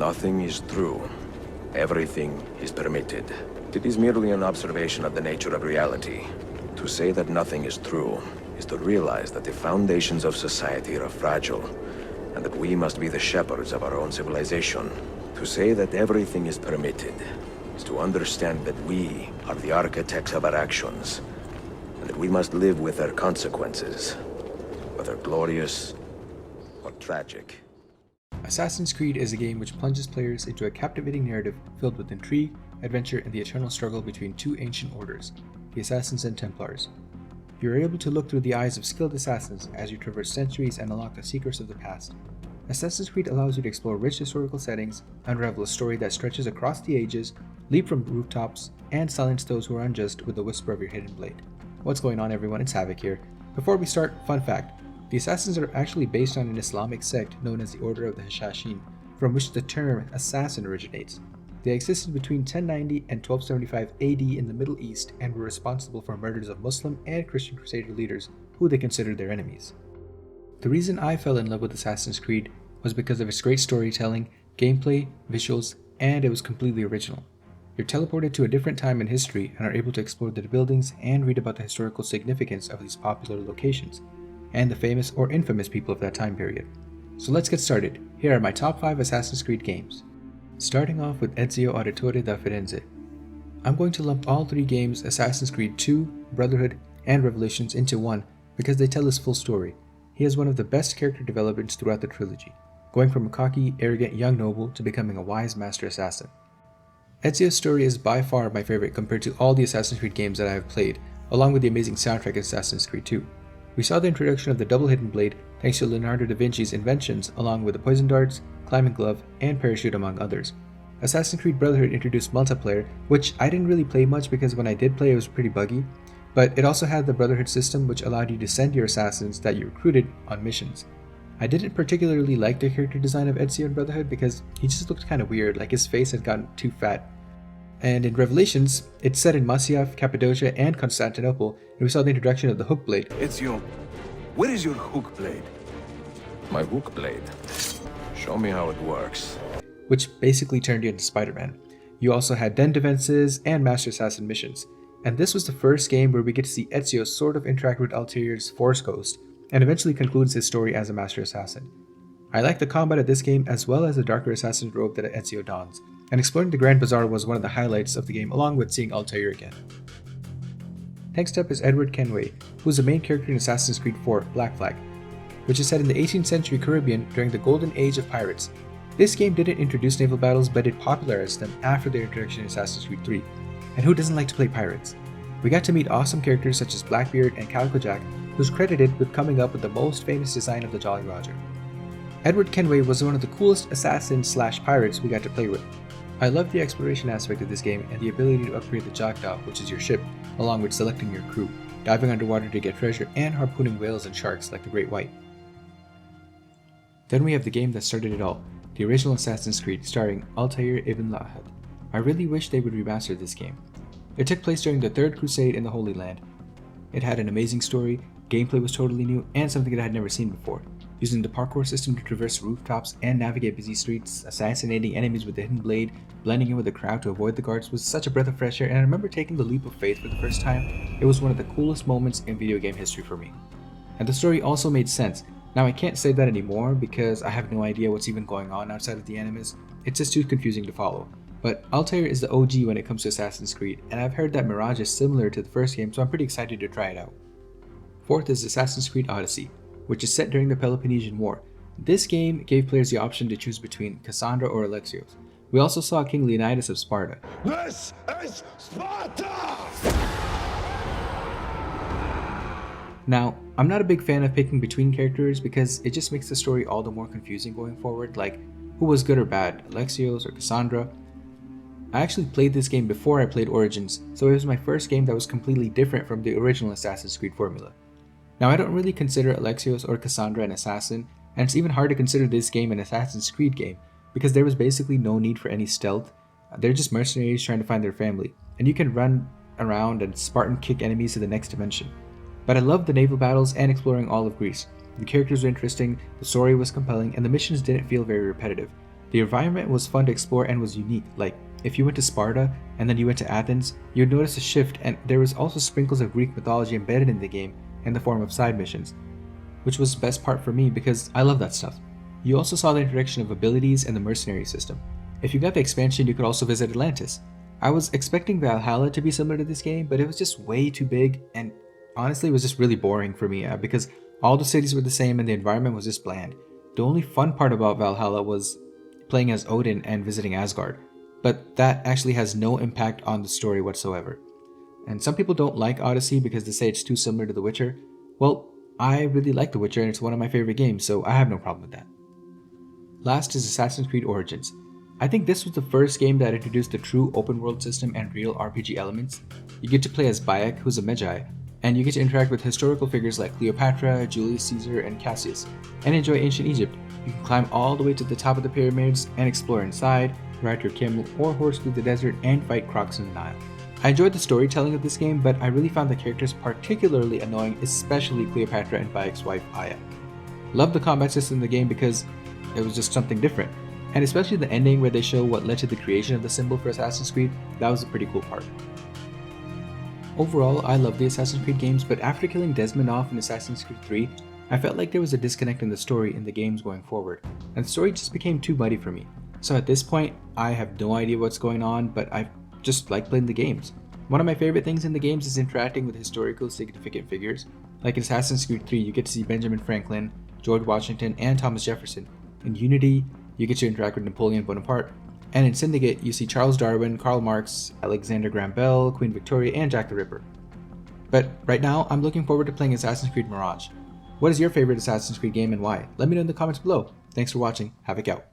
Nothing is true. Everything is permitted. It is merely an observation of the nature of reality. To say that nothing is true is to realize that the foundations of society are fragile, and that we must be the shepherds of our own civilization. To say that everything is permitted is to understand that we are the architects of our actions, and that we must live with their consequences, whether glorious or tragic. Assassin's Creed is a game which plunges players into a captivating narrative filled with intrigue, adventure, and the eternal struggle between two ancient orders, the Assassins and Templars. You are able to look through the eyes of skilled assassins as you traverse centuries and unlock the secrets of the past. Assassin's Creed allows you to explore rich historical settings, unravel a story that stretches across the ages, leap from rooftops, and silence those who are unjust with the whisper of your hidden blade. What's going on, everyone? It's Havoc here. Before we start, fun fact. The Assassins are actually based on an Islamic sect known as the Order of the Hashashin, from which the term assassin originates. They existed between 1090 and 1275 AD in the Middle East and were responsible for murders of Muslim and Christian Crusader leaders who they considered their enemies. The reason I fell in love with Assassin's Creed was because of its great storytelling, gameplay, visuals, and it was completely original. You're teleported to a different time in history and are able to explore the buildings and read about the historical significance of these popular locations, and the famous or infamous people of that time period. So let's get started. Here are my top 5 Assassin's Creed games. Starting off with Ezio Auditore da Firenze. I'm going to lump all 3 games, Assassin's Creed 2, Brotherhood, and Revelations, into one because they tell his full story. He has one of the best character developments throughout the trilogy, going from a cocky, arrogant young noble to becoming a wise master assassin. Ezio's story is by far my favorite compared to all the Assassin's Creed games that I have played, along with the amazing soundtrack in Assassin's Creed 2. We saw the introduction of the double hidden blade thanks to Leonardo da Vinci's inventions, along with the poison darts, climbing glove, and parachute, among others. Assassin's Creed Brotherhood introduced multiplayer, which I didn't really play much because when I did play it was pretty buggy, but it also had the Brotherhood system which allowed you to send your assassins that you recruited on missions. I didn't particularly like the character design of Ezio in Brotherhood because he just looked kind of weird, like his face had gotten too fat. And in Revelations, it's set in Masyaf, Cappadocia, and Constantinople, and we saw the introduction of the hook blade. Ezio, where is your hook blade? My hook blade. Show me how it works. Which basically turned you into Spider-Man. You also had den defenses and Master Assassin missions. And this was the first game where we get to see Ezio sort of interact with Altair's Force Ghost, and eventually concludes his story as a Master Assassin. I like the combat of this game as well as the darker assassin robe that Ezio dons, and exploring the Grand Bazaar was one of the highlights of the game, along with seeing Altair again. Next up is Edward Kenway, who is the main character in Assassin's Creed 4 Black Flag, which is set in the 18th century Caribbean during the golden age of pirates. This game didn't introduce naval battles, but it popularized them after their introduction in Assassin's Creed 3. And who doesn't like to play pirates? We got to meet awesome characters such as Blackbeard and Calico Jack, who's credited with coming up with the most famous design of the Jolly Roger. Edward Kenway was one of the coolest assassins/pirates we got to play with. I love the exploration aspect of this game and the ability to upgrade the Jackdaw, which is your ship, along with selecting your crew, diving underwater to get treasure, and harpooning whales and sharks like the Great White. Then we have the game that started it all, the original Assassin's Creed starring Altair ibn Lahad. I really wish they would remaster this game. It took place during the Third Crusade in the Holy Land. It had an amazing story, gameplay was totally new, and something that I had never seen before. Using the parkour system to traverse rooftops and navigate busy streets, assassinating enemies with the hidden blade, blending in with the crowd to avoid the guards was such a breath of fresh air, and I remember taking the leap of faith for the first time. It was one of the coolest moments in video game history for me. And the story also made sense. Now I can't say that anymore because I have no idea what's even going on outside of the enemies. It's just too confusing to follow. But Altair is the OG when it comes to Assassin's Creed, and I've heard that Mirage is similar to the first game, so I'm pretty excited to try it out. Fourth is Assassin's Creed Odyssey, which is set during the Peloponnesian War. This game gave players the option to choose between Cassandra or Alexios. We also saw King Leonidas of Sparta. This is Sparta! Now, I'm not a big fan of picking between characters because it just makes the story all the more confusing going forward, like who was good or bad, Alexios or Cassandra. I actually played this game before I played Origins, so it was my first game that was completely different from the original Assassin's Creed formula. Now I don't really consider Alexios or Cassandra an assassin, and it's even hard to consider this game an Assassin's Creed game, because there was basically no need for any stealth. They're just mercenaries trying to find their family, and you can run around and Spartan kick enemies to the next dimension. But I loved the naval battles and exploring all of Greece. The characters were interesting, the story was compelling, and the missions didn't feel very repetitive. The environment was fun to explore and was unique. Like, if you went to Sparta and then you went to Athens, you'd notice a shift, and there was also sprinkles of Greek mythology embedded in the game in the form of side missions, which was the best part for me because I love that stuff. You also saw the introduction of abilities and the mercenary system. If you got the expansion, you could also visit Atlantis. I was expecting Valhalla to be similar to this game, but it was just way too big, and honestly it was just really boring for me because all the cities were the same and the environment was just bland. The only fun part about Valhalla was playing as Odin and visiting Asgard, but that actually has no impact on the story whatsoever. And some people don't like Odyssey because they say it's too similar to The Witcher. Well, I really like The Witcher and it's one of my favorite games, so I have no problem with that. Last is Assassin's Creed Origins. I think this was the first game that introduced a true open world system and real RPG elements. You get to play as Bayek, who's a Magi, and you get to interact with historical figures like Cleopatra, Julius Caesar, and Cassius, and enjoy ancient Egypt. You can climb all the way to the top of the pyramids and explore inside, ride your camel or horse through the desert, and fight crocs in the Nile. I enjoyed the storytelling of this game, but I really found the characters particularly annoying, especially Cleopatra and Bayek's wife, Aya. Loved the combat system in the game because it was just something different, and especially the ending where they show what led to the creation of the symbol for Assassin's Creed, that was a pretty cool part. Overall, I love the Assassin's Creed games, but after killing Desmond off in Assassin's Creed 3, I felt like there was a disconnect in the story in the games going forward, and the story just became too muddy for me. So at this point, I have no idea what's going on, but I just like playing the games. One of my favorite things in the games is interacting with historical significant figures. Like in Assassin's Creed 3, you get to see Benjamin Franklin, George Washington, and Thomas Jefferson. In Unity, you get to interact with Napoleon Bonaparte. And in Syndicate, you see Charles Darwin, Karl Marx, Alexander Graham Bell, Queen Victoria, and Jack the Ripper. But right now, I'm looking forward to playing Assassin's Creed Mirage. What is your favorite Assassin's Creed game and why? Let me know in the comments below. Thanks for watching. Havoc out.